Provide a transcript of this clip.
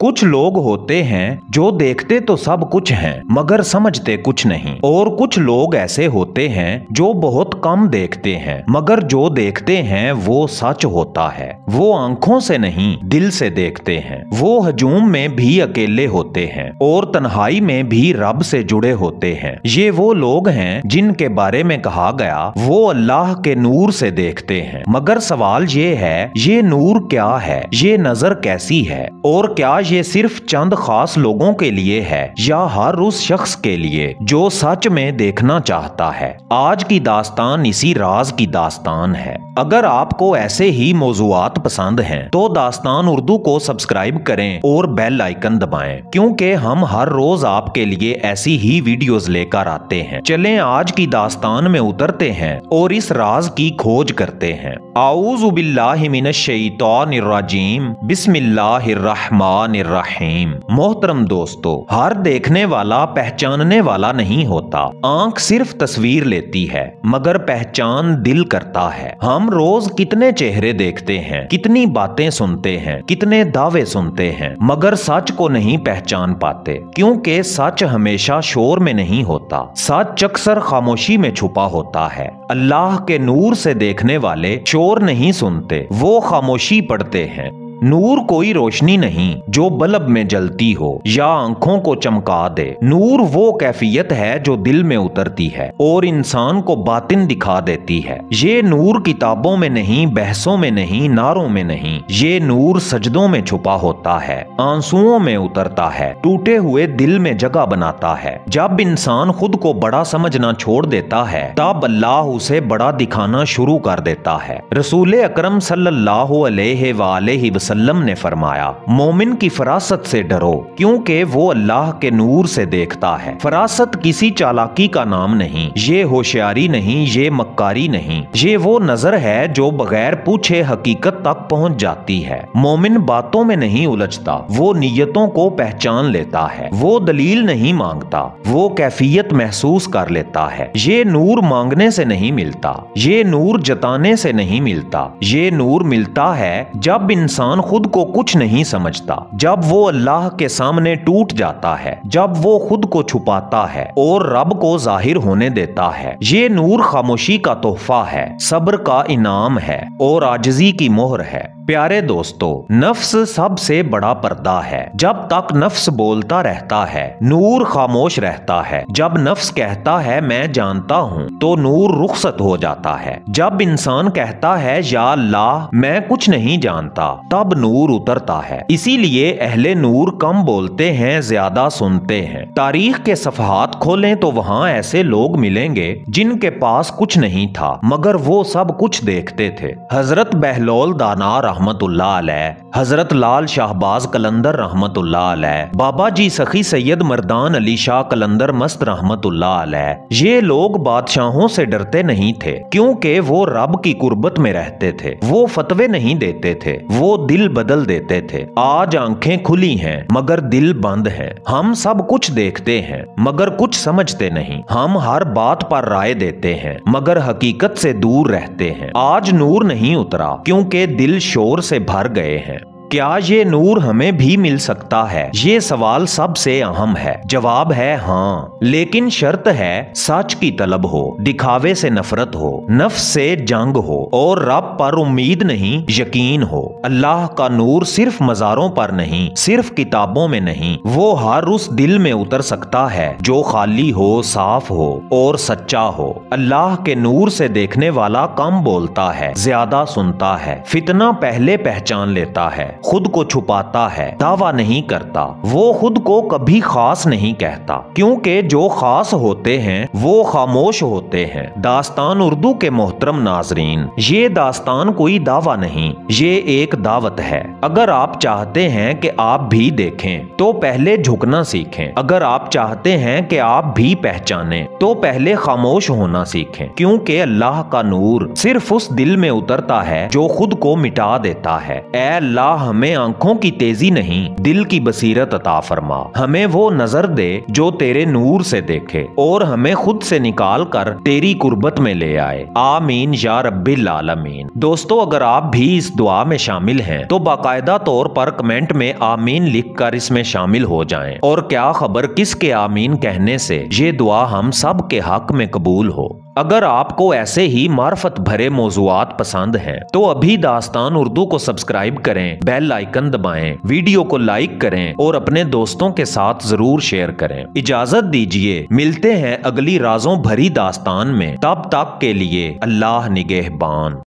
कुछ लोग होते हैं जो देखते तो सब कुछ हैं मगर समझते कुछ नहीं, और कुछ लोग ऐसे होते हैं जो बहुत कम देखते हैं मगर जो देखते हैं वो सच होता है। वो आंखों से नहीं दिल से देखते हैं। वो हजूम में भी अकेले होते हैं और तन्हाई में भी रब से जुड़े होते हैं। ये वो लोग हैं जिनके बारे में कहा गया वो अल्लाह के नूर से देखते हैं। मगर सवाल ये है, ये नूर क्या है, ये नजर कैसी है, और क्या ये सिर्फ चंद खास लोगों के लिए है या हर उस शख्स के लिए जो सच में देखना चाहता है। आज की दास्तान इसी राज की दास्तान है। अगर आपको ऐसे ही मौज़ूआत पसंद हैं तो दास्तान उर्दू को सब्सक्राइब करें और बेल आइकन दबाएं, क्योंकि हम हर रोज आपके लिए ऐसी ही वीडियोस लेकर आते हैं। चलें आज की दास्तान में उतरते हैं और इस राज की खोज करते हैं। आऊज़ु बिल्लाहि मिनश शैतानिर रजीम, बिस्मिल्लाहिर्रहमानिर्रहीम। मोहतरम दोस्तों, हर देखने वाला पहचानने वाला नहीं होता। आंख सिर्फ तस्वीर लेती है मगर पहचान दिल करता है। हम रोज कितने चेहरे देखते हैं, कितनी बातें सुनते हैं, कितने दावे सुनते हैं, मगर सच को नहीं पहचान पाते, क्योंकि सच हमेशा शोर में नहीं होता। सच अक्सर खामोशी में छुपा होता है। अल्लाह के नूर से देखने वाले शोर नहीं सुनते, वो खामोशी पढ़ते हैं। नूर कोई रोशनी नहीं जो बल्ब में जलती हो या आंखों को चमका दे। नूर वो कैफियत है जो दिल में उतरती है और इंसान को बातिन दिखा देती है। ये नूर किताबों में नहीं, बहसों में नहीं, नारों में नहीं, ये नूर सजदों में छुपा होता है, आंसुओं में उतरता है, टूटे हुए दिल में जगह बनाता है। जब इंसान खुद को बड़ा समझना छोड़ देता है तब अल्लाह उसे बड़ा दिखाना शुरू कर देता है। रसूल अकरम सल्लल्लाहु अलैहि वसल्लम ने फरमाया, मोमिन की फरासत से डरो क्योंकि वो अल्लाह के नूर से देखता है। फरासत किसी चालाकी का नाम नहीं, ये होशियारी नहीं, ये मक्कारी नहीं, ये वो नजर है जो बगैर पूछे हकीकत तक पहुंच जाती है। मोमिन बातों में नहीं उलझता, वो नीयतों को पहचान लेता है। वो दलील नहीं मांगता, वो कैफियत महसूस कर लेता है। ये नूर मांगने से नहीं मिलता, ये नूर जताने से नहीं मिलता। ये नूर मिलता है जब इंसान खुद को कुछ नहीं समझता, जब वो अल्लाह के सामने टूट जाता है, जब वो खुद को छुपाता है और रब को जाहिर होने देता है। ये नूर खामोशी का तोहफा है, सब्र का इनाम है और आजिज़ी की मोहर है। प्यारे दोस्तों, नफ्स सबसे बड़ा पर्दा है। जब तक नफ्स बोलता रहता है नूर खामोश रहता है। जब नफ्स कहता है मैं जानता हूँ तो नूर रुखसत हो जाता है। जब इंसान कहता है या अल्लाह मैं कुछ नहीं जानता तब नूर उतरता है। इसीलिए अहले नूर कम बोलते हैं, ज्यादा सुनते हैं। तारीख के सफ़हात खोलें तो वहाँ ऐसे लोग मिलेंगे जिनके पास कुछ नहीं था मगर वो सब कुछ देखते थे। हजरत बहलोल दाना रहमतुल्लाह अलैह, हजरत लाल शाहबाज कलंदर रहमतुल्लाह अलैह, बाबा जी सखी सैयद मर्दान अली शाह कलंदर मस्त रहमतुल्लाह अलैह। ये लोग बादशाहों से डरते नहीं थे क्योंकि वो रब की कुर्बत में रहते थे। वो फतवे नहीं देते थे, वो दिल बदल देते थे। आज आंखें खुली हैं मगर दिल बंद है। हम सब कुछ देखते हैं मगर कुछ समझते नहीं। हम हर बात पर राय देते हैं मगर हकीकत से दूर रहते हैं। आज नूर नहीं उतरा क्योंकि दिल शोर से भर गए हैं। क्या ये नूर हमें भी मिल सकता है? ये सवाल सबसे अहम है। जवाब है हाँ, लेकिन शर्त है सच की तलब हो, दिखावे से नफरत हो, नफ्स से जंग हो और रब पर उम्मीद नहीं यकीन हो। अल्लाह का नूर सिर्फ मज़ारों पर नहीं, सिर्फ किताबों में नहीं, वो हर उस दिल में उतर सकता है जो खाली हो, साफ हो और सच्चा हो। अल्लाह के नूर से देखने वाला कम बोलता है, ज्यादा सुनता है, फितना पहले पहचान लेता है, खुद को छुपाता है, दावा नहीं करता। वो खुद को कभी खास नहीं कहता क्योंकि जो खास होते हैं वो खामोश होते हैं। दास्तान उर्दू के मोहतरम नाजरीन, ये दास्तान कोई दावा नहीं, ये एक दावत है। अगर आप चाहते हैं कि आप भी देखें तो पहले झुकना सीखें। अगर आप चाहते हैं कि आप भी पहचानें तो पहले खामोश होना सीखें, क्योंकि अल्लाह का नूर सिर्फ उस दिल में उतरता है जो खुद को मिटा देता है। ऐ अल्लाह हमें आंखों की तेजी नहीं दिल की बसीरत अता फरमा। हमें वो नजर दे जो तेरे नूर से देखे और हमें खुद से निकाल कर तेरी कुर्बत में ले आए। आमीन या रब्बिल आलमीन। दोस्तों, अगर आप भी इस दुआ में शामिल हैं तो बाकायदा तौर पर कमेंट में आमीन लिखकर इसमें शामिल हो जाएं। और क्या खबर किसके आमीन कहने से ये दुआ हम सब के हक में कबूल हो। अगर आपको ऐसे ही मार्फत भरे मौजूआत पसंद हैं तो अभी दास्तान उर्दू को सब्सक्राइब करें, बेल आइकन दबाएं, वीडियो को लाइक करें और अपने दोस्तों के साथ जरूर शेयर करें। इजाजत दीजिए, मिलते हैं अगली राजों भरी दास्तान में। तब तक के लिए अल्लाह निगहबान।